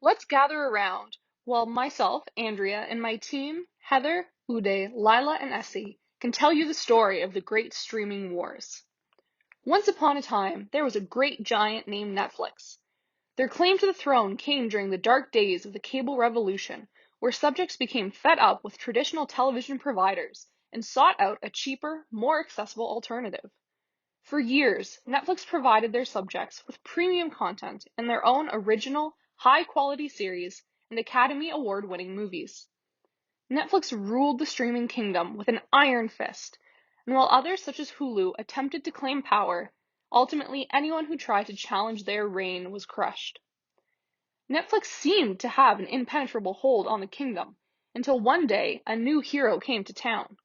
Let's gather around while myself, Andrea, and my team, Heather, Uday, Lila, and Essie, can tell you the story of the great streaming wars. Once upon a time, there was a great giant named Netflix. Their claim to the throne came during the dark days of the cable revolution, where subjects became fed up with traditional television providers and sought out a cheaper, more accessible alternative. For years, Netflix provided their subjects with premium content and their own original, high-quality series and Academy Award-winning movies. Netflix ruled the streaming kingdom with an iron fist, and while others such as Hulu attempted to claim power, ultimately anyone who tried to challenge their reign was crushed. Netflix seemed to have an impenetrable hold on the kingdom, until one day a new hero came to town.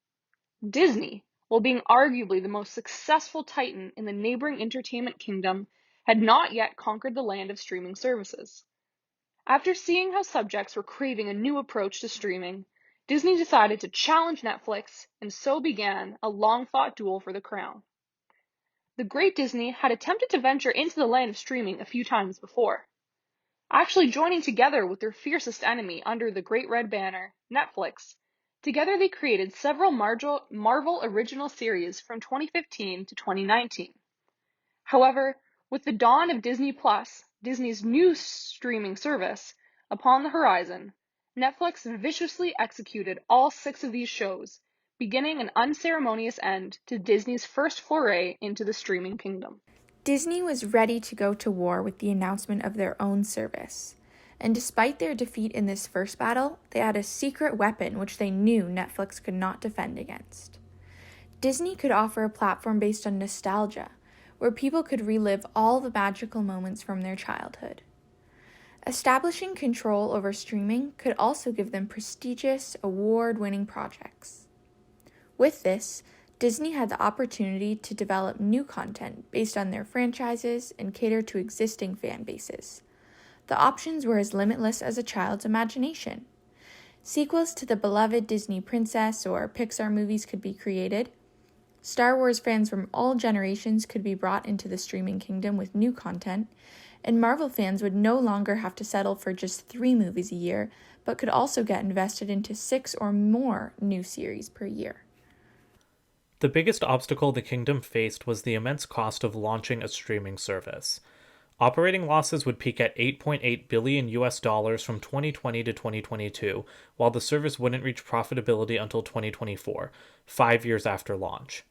Disney, while being arguably the most successful titan in the neighboring entertainment kingdom, had not yet conquered the land of streaming services. After seeing how subjects were craving a new approach to streaming, Disney decided to challenge Netflix, and so began a long-fought duel for the crown. The great Disney had attempted to venture into the land of streaming a few times before, actually joining together with their fiercest enemy under the Great Red Banner, Netflix. Together they created several Marvel original series from 2015 to 2019. However, with the dawn of Disney Plus, Disney's new streaming service, upon the horizon, Netflix viciously executed all 6 of these shows, beginning an unceremonious end to Disney's first foray into the streaming kingdom. Disney was ready to go to war with the announcement of their own service. And despite their defeat in this first battle, they had a secret weapon which they knew Netflix could not defend against. Disney could offer a platform based on nostalgia, where people could relive all the magical moments from their childhood. Establishing control over streaming could also give them prestigious, award-winning projects. With this, Disney had the opportunity to develop new content based on their franchises and cater to existing fan bases. The options were as limitless as a child's imagination. Sequels to the beloved Disney princess or Pixar movies could be created. Star Wars fans from all generations could be brought into the streaming kingdom with new content, and Marvel fans would no longer have to settle for just 3 movies a year, but could also get invested into 6 or more new series per year. The biggest obstacle the kingdom faced was the immense cost of launching a streaming service. Operating losses would peak at $8.8 billion from 2020 to 2022, while the service wouldn't reach profitability until 2024, 5 years after launch.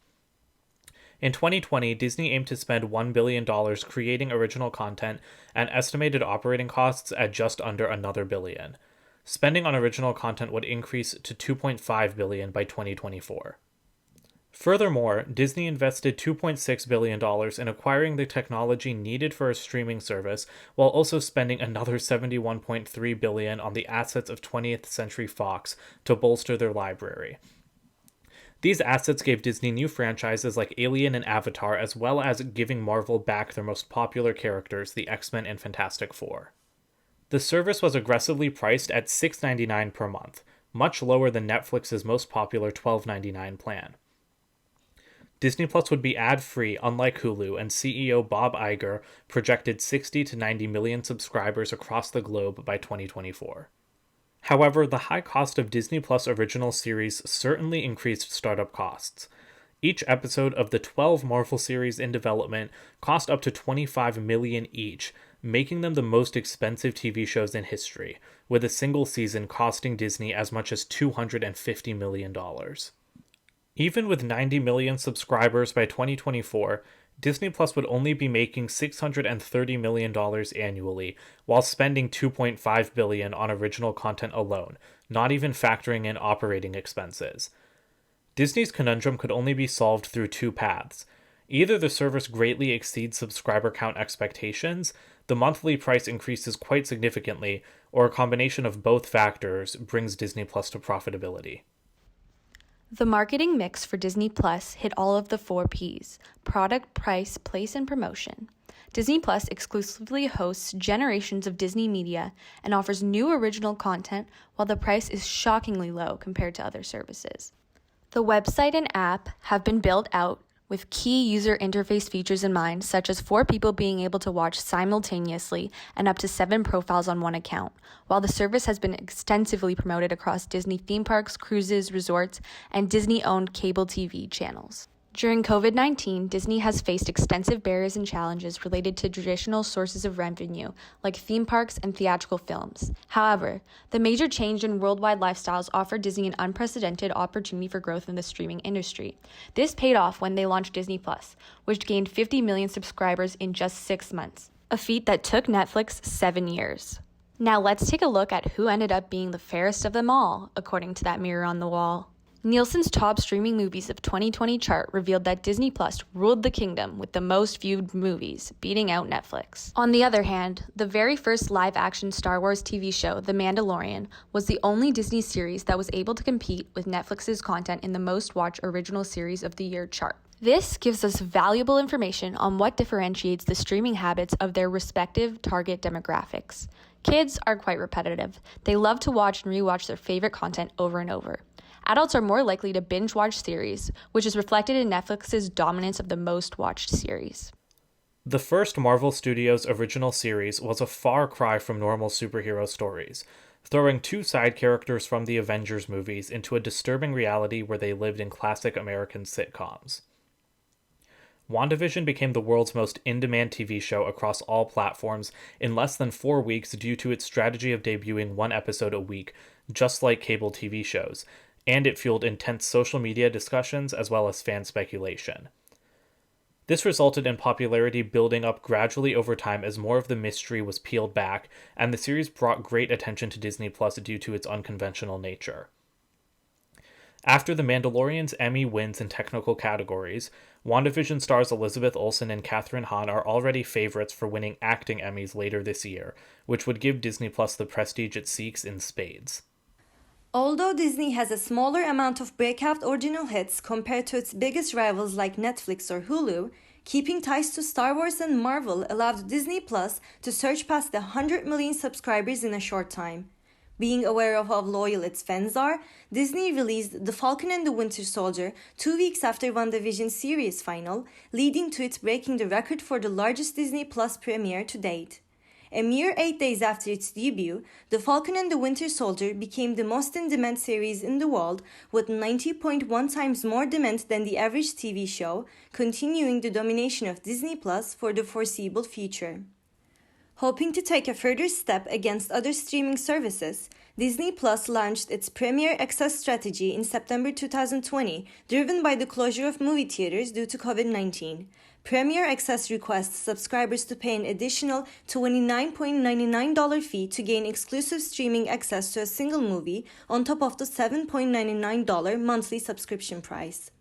In 2020, Disney aimed to spend $1 billion creating original content and estimated operating costs at just under another billion. Spending on original content would increase to $2.5 billion by 2024. Furthermore, Disney invested $2.6 billion in acquiring the technology needed for a streaming service, while also spending another $71.3 billion on the assets of 20th Century Fox to bolster their library. These assets gave Disney new franchises like Alien and Avatar, as well as giving Marvel back their most popular characters, the X-Men and Fantastic Four. The service was aggressively priced at $6.99 per month, much lower than Netflix's most popular $12.99 plan. Disney Plus would be ad-free, unlike Hulu, and CEO Bob Iger projected 60 to 90 million subscribers across the globe by 2024. However, the high cost of Disney Plus original series certainly increased startup costs. Each episode of the 12 Marvel series in development cost up to $25 million each, making them the most expensive TV shows in history, with a single season costing Disney as much as $250 million. Even with 90 million subscribers by 2024, Disney Plus would only be making $630 million annually, while spending $2.5 billion on original content alone, not even factoring in operating expenses. Disney's conundrum could only be solved through 2 paths. Either the service greatly exceeds subscriber count expectations, the monthly price increases quite significantly, or a combination of both factors brings Disney Plus to profitability. The marketing mix for Disney Plus hit all of the 4 Ps: product, price, place, and promotion. Disney Plus exclusively hosts generations of Disney media and offers new original content, while the price is shockingly low compared to other services. The website and app have been built out with key user interface features in mind, such as 4 people being able to watch simultaneously and up to 7 profiles on one account, while the service has been extensively promoted across Disney theme parks, cruises, resorts, and Disney-owned cable TV channels. During COVID-19, Disney has faced extensive barriers and challenges related to traditional sources of revenue, like theme parks and theatrical films. However, the major change in worldwide lifestyles offered Disney an unprecedented opportunity for growth in the streaming industry. This paid off when they launched Disney+, which gained 50 million subscribers in just 6 months, a feat that took Netflix 7 years. Now let's take a look at who ended up being the fairest of them all, according to that mirror on the wall. Nielsen's top streaming movies of 2020 chart revealed that Disney Plus ruled the kingdom with the most viewed movies, beating out Netflix. On the other hand, the very first live-action Star Wars TV show, The Mandalorian, was the only Disney series that was able to compete with Netflix's content in the most-watched original series of the year chart. This gives us valuable information on what differentiates the streaming habits of their respective target demographics. Kids are quite repetitive. They love to watch and rewatch their favorite content over and over. Adults are more likely to binge-watch series, which is reflected in Netflix's dominance of the most-watched series. The first Marvel Studios original series was a far cry from normal superhero stories, throwing 2 side characters from the Avengers movies into a disturbing reality where they lived in classic American sitcoms. WandaVision became the world's most in-demand TV show across all platforms in less than 4 weeks due to its strategy of debuting 1 episode a week, just like cable TV shows, and it fueled intense social media discussions as well as fan speculation. This resulted in popularity building up gradually over time as more of the mystery was peeled back, and the series brought great attention to Disney Plus due to its unconventional nature. After The Mandalorian's Emmy wins in technical categories, WandaVision stars Elizabeth Olsen and Kathryn Hahn are already favorites for winning acting Emmys later this year, which would give Disney Plus the prestige it seeks in spades. Although Disney has a smaller amount of breakout original hits compared to its biggest rivals like Netflix or Hulu, keeping ties to Star Wars and Marvel allowed Disney Plus to surge past the 100 million subscribers in a short time. Being aware of how loyal its fans are, Disney released The Falcon and the Winter Soldier 2 weeks after WandaVision's series final, leading to it breaking the record for the largest Disney Plus premiere to date. A mere 8 days after its debut, The Falcon and the Winter Soldier became the most in-demand series in the world, with 90.1 times more demand than the average TV show, continuing the domination of Disney Plus for the foreseeable future. Hoping to take a further step against other streaming services, Disney Plus launched its Premier Access strategy in September 2020, driven by the closure of movie theaters due to COVID-19. Premier Access requests subscribers to pay an additional $29.99 fee to gain exclusive streaming access to a single movie on top of the $7.99 monthly subscription price.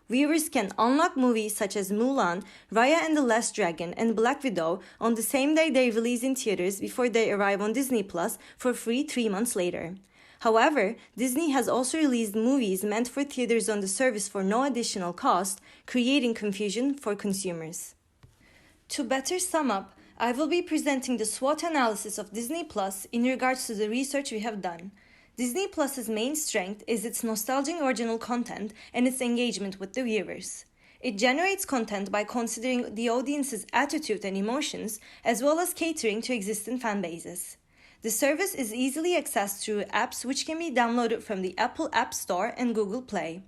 Viewers can unlock movies such as Mulan, Raya and the Last Dragon, and Black Widow on the same day they release in theaters before they arrive on Disney Plus for free 3 months later. However, Disney has also released movies meant for theaters on the service for no additional cost, creating confusion for consumers. To better sum up, I will be presenting the SWOT analysis of Disney Plus in regards to the research we have done. Disney Plus's main strength is its nostalgic original content and its engagement with the viewers. It generates content by considering the audience's attitude and emotions, as well as catering to existing fan bases. The service is easily accessed through apps which can be downloaded from the Apple App Store and Google Play.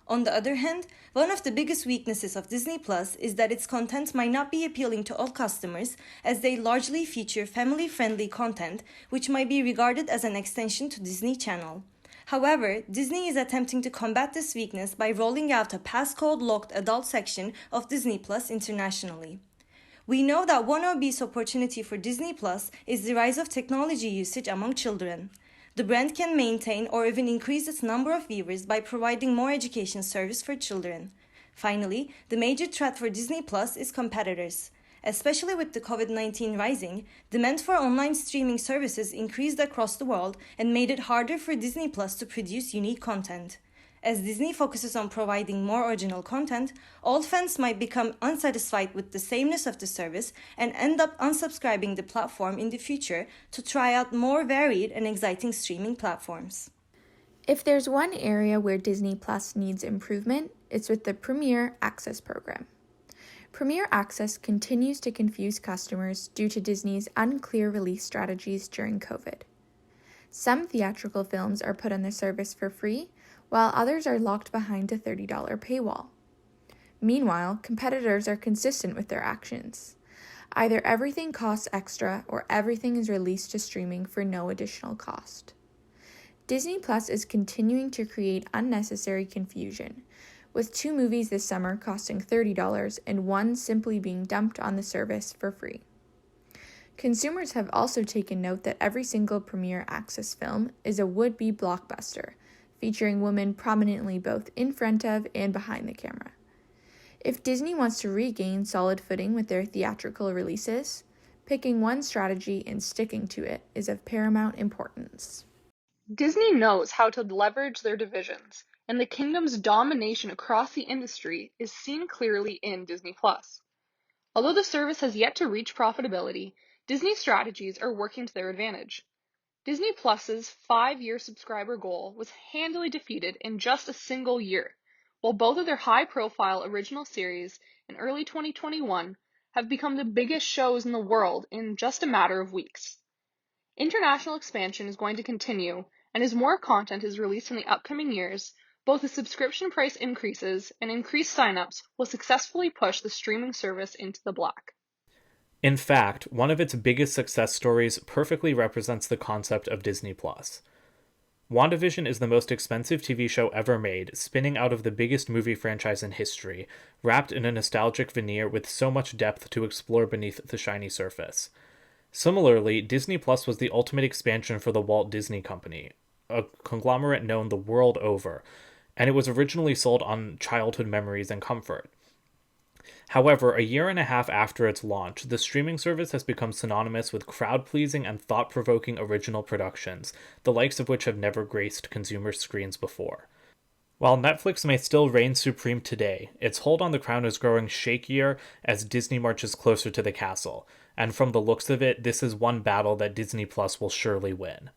On the other hand, one of the biggest weaknesses of Disney Plus is that its content might not be appealing to all customers, as they largely feature family-friendly content, which might be regarded as an extension to Disney Channel. However, Disney is attempting to combat this weakness by rolling out a passcode-locked adult section of Disney Plus internationally. We know that one obvious opportunity for Disney Plus is the rise of technology usage among children. The brand can maintain or even increase its number of viewers by providing more education service for children. Finally, the major threat for Disney Plus is competitors. Especially with the COVID-19 rising, demand for online streaming services increased across the world and made it harder for Disney Plus to produce unique content. As Disney focuses on providing more original content, old fans might become unsatisfied with the sameness of the service and end up unsubscribing the platform in the future to try out more varied and exciting streaming platforms. If there's one area where Disney Plus needs improvement, it's with the Premier Access program. Premier Access continues to confuse customers due to Disney's unclear release strategies during COVID. Some theatrical films are put on the service for free, while others are locked behind a $30 paywall. Meanwhile, competitors are consistent with their actions. Either everything costs extra or everything is released to streaming for no additional cost. Disney Plus is continuing to create unnecessary confusion, with 2 movies this summer costing $30 and 1 simply being dumped on the service for free. Consumers have also taken note that every single Premier Access film is a would-be blockbuster, featuring women prominently both in front of and behind the camera. If Disney wants to regain solid footing with their theatrical releases, picking one strategy and sticking to it is of paramount importance. Disney knows how to leverage their divisions, and the kingdom's domination across the industry is seen clearly in Disney Plus. Although the service has yet to reach profitability, Disney's strategies are working to their advantage. Disney Plus's 5-year subscriber goal was handily defeated in just a single year, while both of their high-profile original series in early 2021 have become the biggest shows in the world in just a matter of weeks. International expansion is going to continue, and as more content is released in the upcoming years, both the subscription price increases and increased signups will successfully push the streaming service into the black. In fact, one of its biggest success stories perfectly represents the concept of Disney Plus. WandaVision is the most expensive TV show ever made, spinning out of the biggest movie franchise in history, wrapped in a nostalgic veneer with so much depth to explore beneath the shiny surface. Similarly, Disney Plus was the ultimate expansion for the Walt Disney Company, a conglomerate known the world over, and it was originally sold on childhood memories and comfort. However, a year and a half after its launch, the streaming service has become synonymous with crowd-pleasing and thought-provoking original productions, the likes of which have never graced consumer screens before. While Netflix may still reign supreme today, its hold on the crown is growing shakier as Disney marches closer to the castle, and from the looks of it, this is one battle that Disney Plus will surely win.